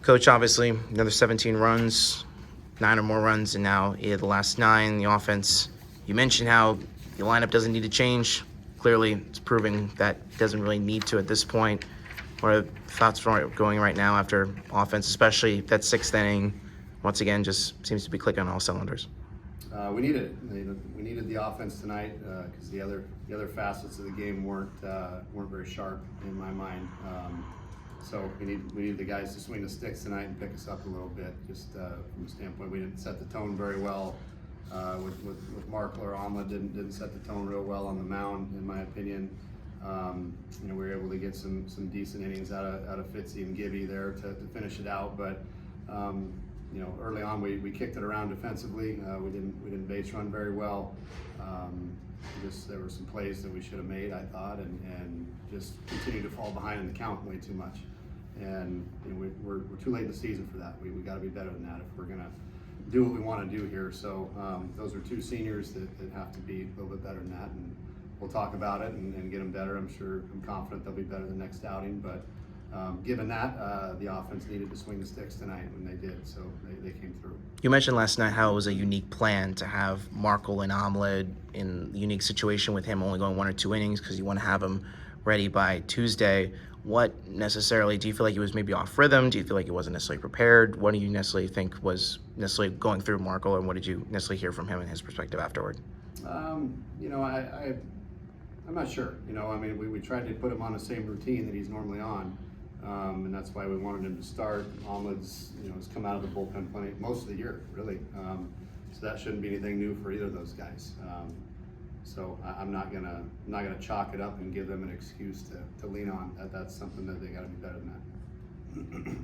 Coach, obviously, another 17 runs, 9 or more runs, and now he had the last 9. The offense, you mentioned how the lineup doesn't need to change. Clearly, it's proving that it doesn't really need to at this point. What are thoughts going right now after offense, especially that 6th inning? Once again, just seems to be clicking on all cylinders. We needed it. We needed the offense tonight because the other facets of the game weren't very sharp in my mind. So we need the guys to swing the sticks tonight and pick us up a little bit. Just from the standpoint, we didn't set the tone very well with Markle or Alma. Didn't set the tone real well on the mound, in my opinion. We were able to get some decent innings out of Fitzy and Gibby there to finish it out, but. Early on we kicked it around defensively. We didn't base run very well. There were some plays that we should have made, I thought, and just continued to fall behind in the count way too much. And we're too late in the season for that. We got to be better than that if we're gonna do what we want to do here. So those are 2 seniors that have to be a little bit better than that, and we'll talk about it and get them better. I'm confident they'll be better the next outing, but. Given that, the offense needed to swing the sticks tonight when they did, so they came through. You mentioned last night how it was a unique plan to have Markle and Omelette in a unique situation with him only going 1 or 2 innings because you want to have him ready by Tuesday. What necessarily, do you feel like he was maybe off rhythm? Do you feel like he wasn't necessarily prepared? What do you necessarily think was necessarily going through Markle, and what did you necessarily hear from him and his perspective afterward? I'm not sure. We tried to put him on the same routine that he's normally on. And that's why we wanted him to start. Ahmed's, has come out of the bullpen plenty most of the year, really. So that shouldn't be anything new for either of those guys. So I'm not gonna chalk it up and give them an excuse to lean on. That's something that they got to be better than that.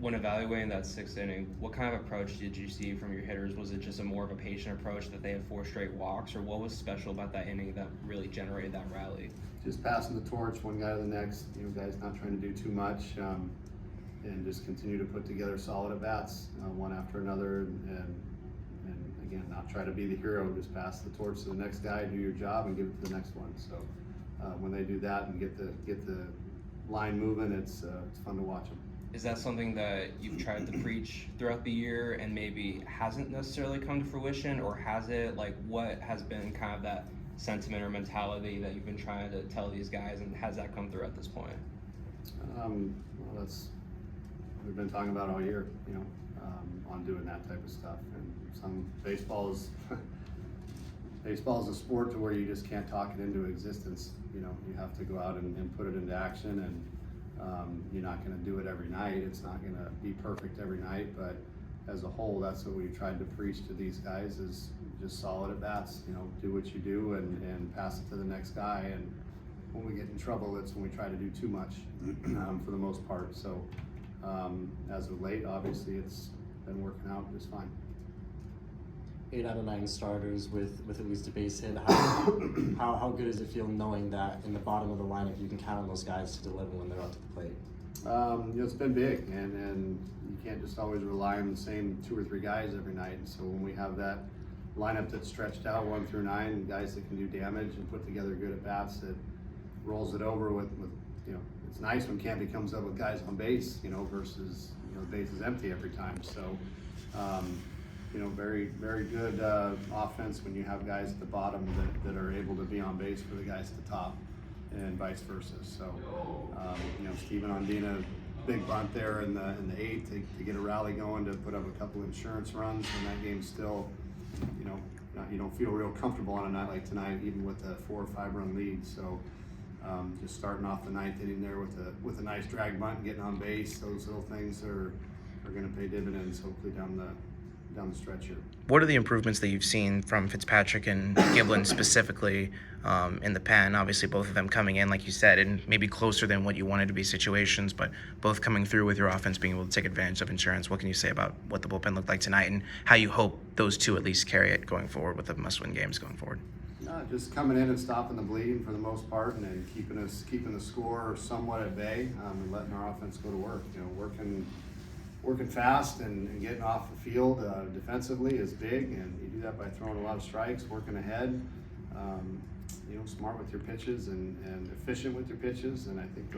When evaluating that 6th inning, what kind of approach did you see from your hitters? Was it just a more of a patient approach that they had 4 straight walks, or what was special about that inning that really generated that rally? Just passing the torch one guy to the next, guys not trying to do too much, and just continue to put together solid at bats, one after another, and again, not try to be the hero, just pass the torch to the next guy, do your job, and give it to the next one. So when they do that and get the line moving, it's fun to watch them. Is that something that you've tried to preach throughout the year and maybe hasn't necessarily come to fruition, or has it? Like, what has been kind of that sentiment or mentality that you've been trying to tell these guys, and has that come through at this point? We've been talking about all year, on doing that type of stuff. And some baseball is a sport to where you just can't talk it into existence. You have to go out and put it into action, and you're not going to do it every night. It's not going to be perfect every night, but as a whole, that's what we tried to preach to these guys: is just solid at bats. Do what you do and pass it to the next guy. And when we get in trouble, it's when we try to do too much, for the most part. So as of late, obviously, it's been working out just fine. 8 out of 9 starters with at least a base hit. How good does it feel knowing that in the bottom of the lineup you can count on those guys to deliver when they're up to the plate? It's been big, and you can't just always rely on the same 2 or 3 guys every night. And so when we have that lineup that's stretched out 1 through 9, guys that can do damage and put together good at bats, that rolls it over with it's nice when Campy comes up with guys on base, versus the base is empty every time. So very, very good offense when you have guys at the bottom that are able to be on base for the guys at the top, and vice versa. So Steven Ondina, big bunt there in the 8th to get a rally going, to put up a couple insurance runs, and that game's still, you don't feel real comfortable on a night like tonight, even with a 4 or 5 run lead. So just starting off the 9th inning there with a nice drag bunt and getting on base, those little things are going to pay dividends hopefully down the stretch here. What are the improvements that you've seen from Fitzpatrick and Giblin specifically in the pen? Obviously, both of them coming in, like you said, and maybe closer than what you wanted to be situations, but both coming through with your offense being able to take advantage of insurance. What can you say about what the bullpen looked like tonight, and how you hope those 2 at least carry it going forward with the must-win games going forward? Just coming in and stopping the bleeding for the most part, and then keeping the score somewhat at bay, and letting our offense go to work. Working fast and getting off the field defensively is big, and you do that by throwing a lot of strikes, working ahead, smart with your pitches and efficient with your pitches, and I think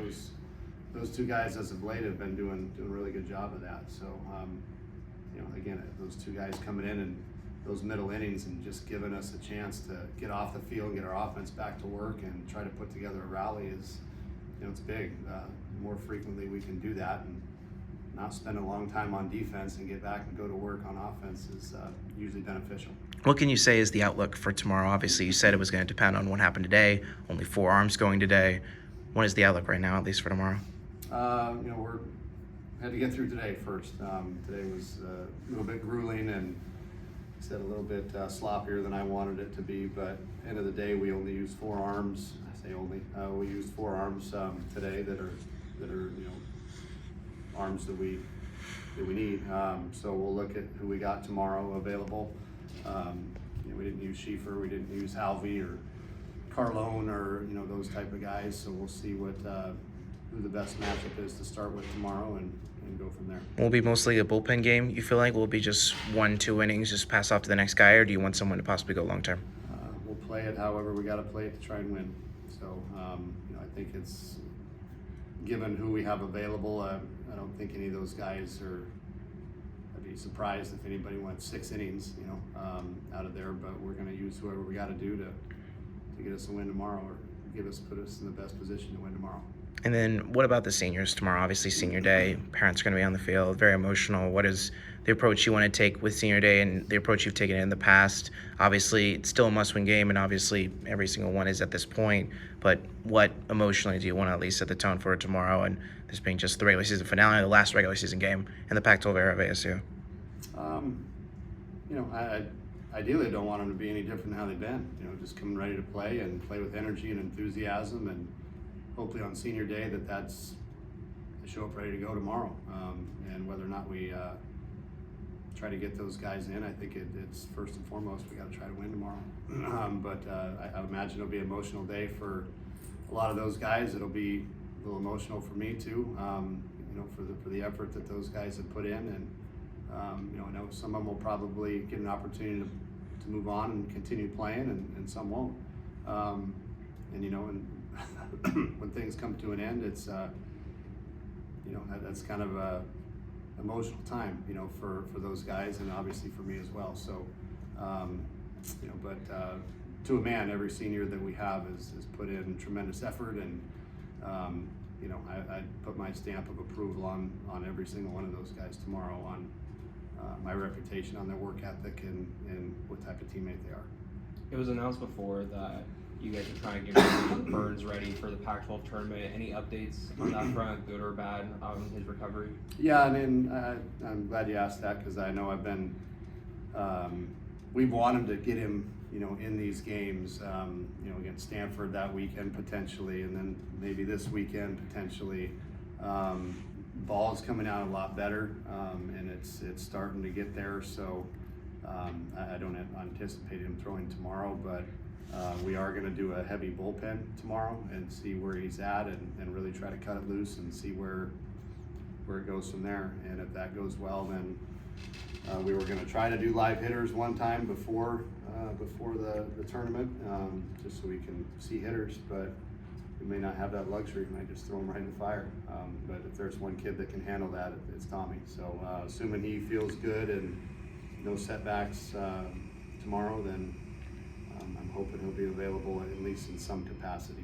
those two guys as of late have been doing a really good job of that. So, you know, again, those two guys coming in and those middle innings and just giving us a chance to get off the field, get our offense back to work, and try to put together a rally is, you know, it's big. The more frequently we can do that and not spend a long time on defense and get back and go to work on offense is usually beneficial. What can you say is the outlook for tomorrow? Obviously, you said it was going to depend on what happened today. Only 4 arms going today. What is the outlook right now, at least for tomorrow? You know, had to get through today first. Today was a little bit grueling and said a little bit sloppier than I wanted it to be. But end of the day, we only used 4 arms. I say only. We used 4 arms today that are you know, arms that we need. So we'll look at who we got tomorrow available. You know, we didn't use Schieffer, we didn't use Halvey or Carlone or, you know, those type of guys. So we'll see what who the best matchup is to start with tomorrow and go from there. Will it be mostly a bullpen game, you feel like? Will it be just 1-2 innings, just pass off to the next guy, or do you want someone to possibly go long term? We'll play it however we got to play it to try and win. So, you know, I think it's given who we have available. I don't think any of those guys are. I'd be surprised if anybody went 6 innings, you know, out of there. But we're going to use whoever we got to do to get us a win tomorrow, or put us in the best position to win tomorrow. And then what about the seniors tomorrow? Obviously, senior day, parents are going to be on the field, very emotional. What is the approach you want to take with senior day and the approach you've taken in the past? Obviously, it's still a must-win game, and obviously every single one is at this point. But what emotionally do you want to at least set the tone for tomorrow, and this being just the regular season finale, the last regular season game in the Pac-12 era of ASU? You know, I ideally don't want them to be any different than how they've been. You know, just coming ready to play and play with energy and enthusiasm, and hopefully on senior day that's they show up ready to go tomorrow. And whether or not we try to get those guys in, I think it's first and foremost we got to try to win tomorrow. But I imagine it'll be an emotional day for a lot of those guys. It'll be a little emotional for me too. You know, for the effort that those guys have put in, and you know, I know some of them will probably get an opportunity to move on and continue playing, and some won't. And you know, and when things come to an end, it's you know, that's kind of a emotional time, you know, for those guys, and obviously for me as well. So you know, but to a man, every senior that we have has put in tremendous effort, and you know, I put my stamp of approval on every single one of those guys tomorrow, on my reputation, on their work ethic, and what type of teammate they are. It was announced before that you guys are trying to get Burns ready for the Pac-12 tournament. Any updates on that front, good or bad, on his recovery? Yeah, I mean, I'm glad you asked that, because I know I've been, we've wanted to get him, you know, in these games, you know, against Stanford that weekend potentially, and then maybe this weekend potentially. Ball's coming out a lot better, and it's starting to get there. So I don't anticipate him throwing tomorrow, but we are going to do a heavy bullpen tomorrow and see where he's at, and really try to cut it loose and see where it goes from there. And if that goes well, then we were going to try to do live hitters one time before the tournament, just so we can see hitters, but we may not have that luxury. We might just throw him right in the fire. But if there's one kid that can handle that, it's Tommy. So assuming he feels good and no setbacks tomorrow, then I'm hoping he'll be available at least in some capacity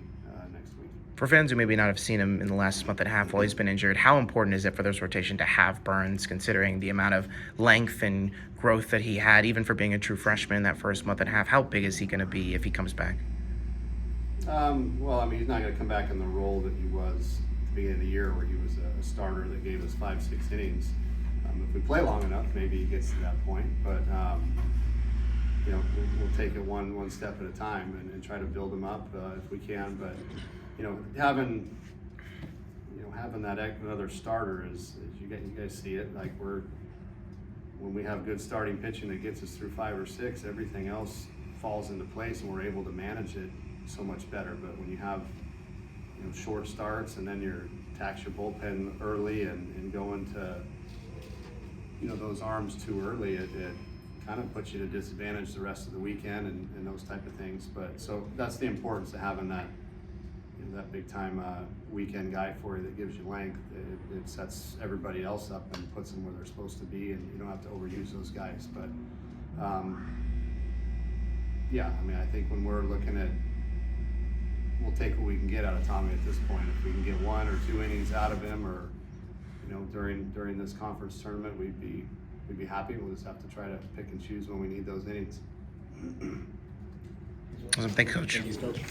next week. For fans who maybe not have seen him in the last month and a half while he's been injured, how important is it for this rotation to have Burns, considering the amount of length and growth that he had, even for being a true freshman in that first month and a half? How big is he going to be if he comes back? Well, I mean, he's not going to come back in the role that he was at the beginning of the year, where he was a starter that gave us 5-6 innings. If we play long enough, maybe he gets to that point. But you know, we'll take it one step at a time and try to build him up if we can. But you know, having that another starter is you guys see it. Like, when we have good starting pitching that gets us through 5 or 6, everything else falls into place, and we're able to manage it so much better. But when you have, you know, short starts, and then you tax your bullpen early and go into, you know, those arms too early, it kind of puts you at a disadvantage the rest of the weekend and those type of things. But so that's the importance of having that that big time weekend guy for you that gives you length. It sets everybody else up and puts them where they're supposed to be, and you don't have to overuse those guys. But yeah, I mean, I think when we're looking at, we'll take what we can get out of Tommy at this point. If we can get 1 or 2 innings out of him, or during this conference tournament, we'd be happy. We'll just have to try to pick and choose when we need those innings. Thank you, Coach. Thank you, Coach.